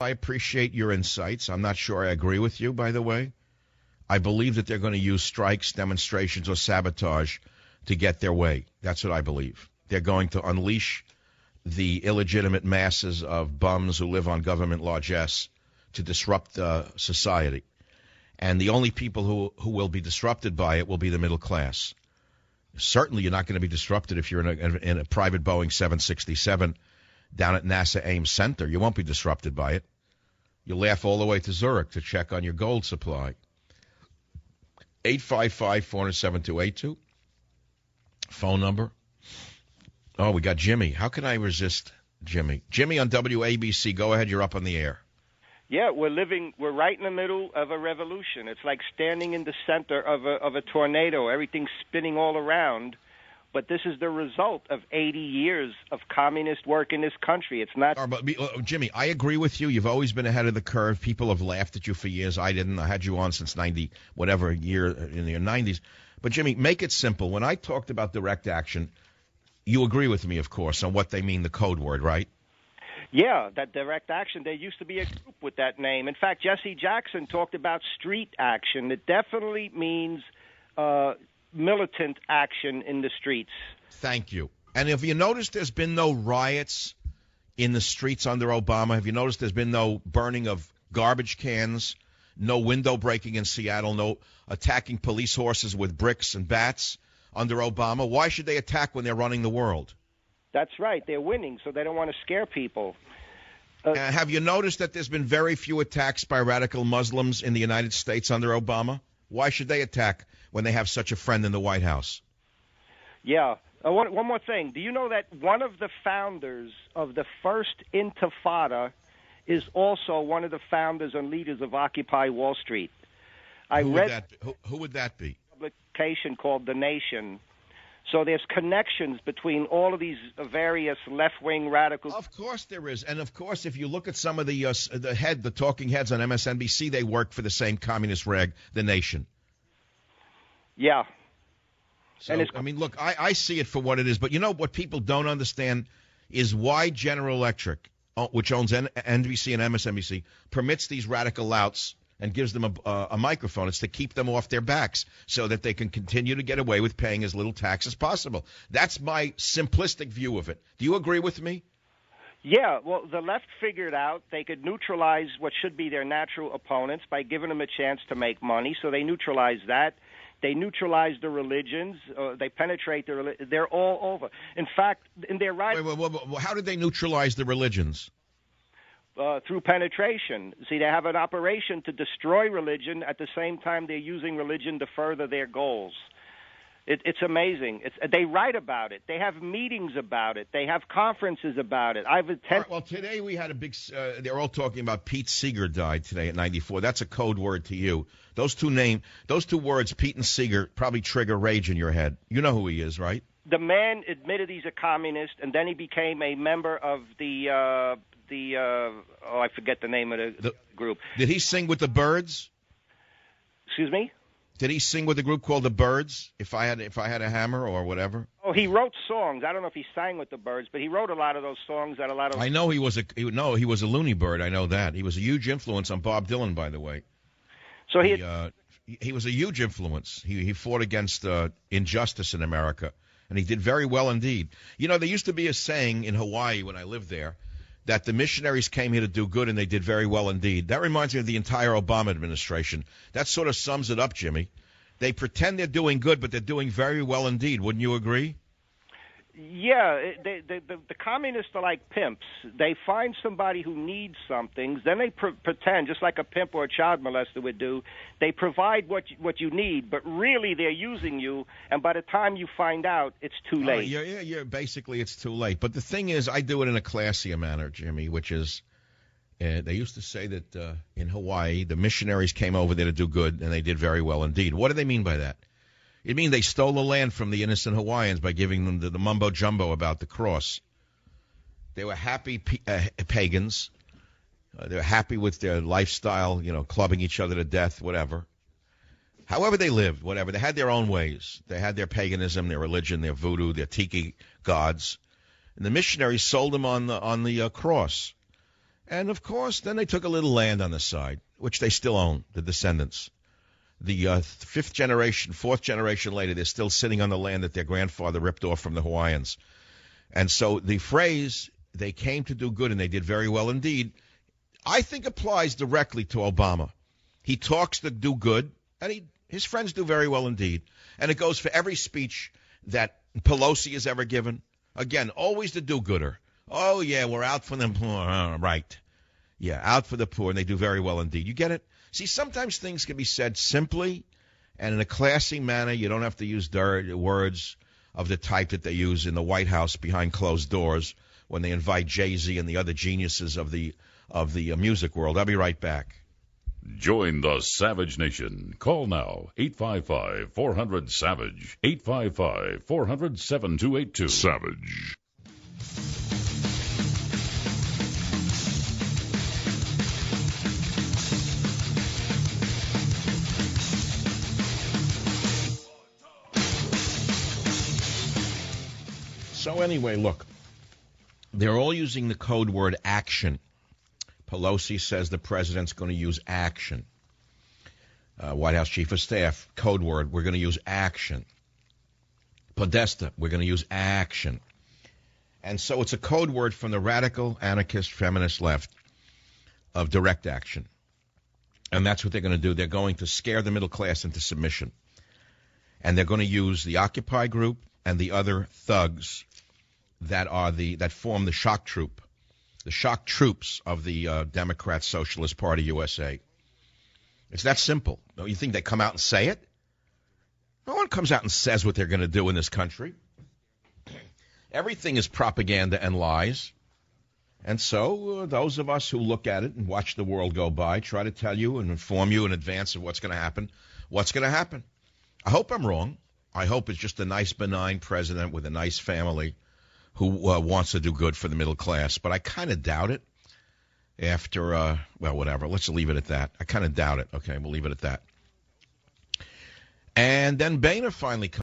I appreciate your insights. I'm not sure I agree with you, by the way. I believe that they're going to use strikes, demonstrations, or sabotage to get their way. That's what I believe. They're going to unleash the illegitimate masses of bums who live on government largesse to disrupt society. And the only people who will be disrupted by it will be the middle class. Certainly you're not going to be disrupted if you're in a private Boeing 767 down at NASA Ames Center. You won't be disrupted by it. You'll laugh all the way to Zurich to check on your gold supply. 855-400-7282. Phone number. Oh, we got Jimmy. How can I resist Jimmy? Jimmy on WABC. Go ahead. You're up on the air. Yeah, we're right in the middle of a revolution. It's like standing in the center of a tornado. Everything's spinning all around. But this is the result of 80 years of communist work in this country. It's not... Jimmy, I agree with you. You've always been ahead of the curve. People have laughed at you for years. I didn't. I had you on since 90, whatever year in the 90s. But, Jimmy, make it simple. When I talked about direct action, you agree with me, of course, on what they mean, the code word, right? Yeah, that direct action. There used to be a group with that name. In fact, Jesse Jackson talked about street action. It definitely means militant action in the streets. Thank you. And have you noticed there's been no riots in the streets under Obama? Have you noticed there's been no burning of garbage cans, no window breaking in Seattle, no attacking police horses with bricks and bats under Obama? Why should they attack when they're running the world? That's right. They're winning, so they don't want to scare people. Have you noticed that there's been very few attacks by radical Muslims in the United States under Obama? Why should they attack when they have such a friend in the White House? Yeah. One more thing. Do you know that one of the founders of the first Intifada is also one of the founders and leaders of Occupy Wall Street? Who would that be? A publication called The Nation. So there's connections between all of these various left-wing radicals. Of course there is. And, of course, if you look at some of the talking heads on MSNBC, they work for the same communist rag, The Nation. Yeah. So, I mean, look, I see it for what it is. But you know what people don't understand is why General Electric, which owns NBC and MSNBC, permits these radical louts and gives them a microphone. It's to keep them off their backs so that they can continue to get away with paying as little tax as possible. That's my simplistic view of it. Do you agree with me? Yeah, well, the left figured out they could neutralize what should be their natural opponents by giving them a chance to make money, so they neutralized that. They neutralize the religions. They penetrate the religions. They're all over. In fact, in their right... Wait, how did they neutralize the religions? Through penetration. See, they have an operation to destroy religion. At the same time, they're using religion to further their goals. It's amazing. They write about it. They have meetings about it. They have conferences about it. I've attended. Well, today we had a big. They're all talking about Pete Seeger died today at 94. That's a code word to you. Those two words, Pete and Seeger, probably trigger rage in your head. You know who he is, right? The man admitted he's a communist, and then he became a member of I forget the name of the group. Did he sing with the Byrds? Excuse me? Did he sing with a group called the Byrds? If I had a hammer or whatever. Oh, he wrote songs. I don't know if he sang with the Byrds, but he wrote a lot of those songs that a lot of. I know he was a loony bird. I know that. He was a huge influence on Bob Dylan, by the way. So he was a huge influence. He fought against injustice in America, and he did very well indeed. You know, there used to be a saying in Hawaii when I lived there that the missionaries came here to do good, and they did very well indeed. That reminds me of the entire Obama administration. That sort of sums it up, Jimmy. They pretend they're doing good, but they're doing very well indeed. Wouldn't you agree? Yeah, the communists are like pimps. They find somebody who needs something, then they pretend, just like a pimp or a child molester would do, they provide what you need, but really they're using you, and by the time you find out, it's too late. Yeah, basically it's too late. But the thing is, I do it in a classier manner, Jimmy, which is, they used to say that in Hawaii, the missionaries came over there to do good, and they did very well indeed. What do they mean by that? It means they stole the land from the innocent Hawaiians by giving them the mumbo-jumbo about the cross. They were happy pagans. They were happy with their lifestyle, clubbing each other to death, whatever. However they lived, whatever. They had their own ways. They had their paganism, their religion, their voodoo, their tiki gods. And the missionaries sold them on the cross. And, of course, then they took a little land on the side, which they still own, the descendants. The fifth generation, fourth generation later, they're still sitting on the land that their grandfather ripped off from the Hawaiians. And so the phrase, they came to do good and they did very well indeed, I think applies directly to Obama. He talks to do good, and his friends do very well indeed. And it goes for every speech that Pelosi has ever given. Again, always the do-gooder. Oh, yeah, we're out for the poor. Right. Yeah, out for the poor, and they do very well indeed. You get it? See, sometimes things can be said simply and in a classy manner. You don't have to use words of the type that they use in the White House behind closed doors when they invite Jay-Z and the other geniuses of the music world. I'll be right back. Join the Savage Nation. Call now, 855-400-SAVAGE, 855-400-7282. Savage. So anyway, look, they're all using the code word action. Pelosi says the president's going to use action. White House Chief of Staff, code word, we're going to use action. Podesta, we're going to use action. And so it's a code word from the radical, anarchist, feminist left of direct action. And that's what they're going to do. They're going to scare the middle class into submission. And they're going to use the Occupy group and the other thugs that form the shock troop. The shock troops of the Democrat Socialist Party USA. It's that simple. Don't you think they come out and say it? No one comes out and says what they're going to do in this country. Everything is propaganda and lies. And so those of us who look at it and watch the world go by try to tell you and inform you in advance of what's going to happen. What's going to happen? I hope I'm wrong. I hope it's just a nice, benign president with a nice family who wants to do good for the middle class. But I kind of doubt it after, well, whatever. Let's leave it at that. I kind of doubt it. Okay, we'll leave it at that. And then Boehner finally comes.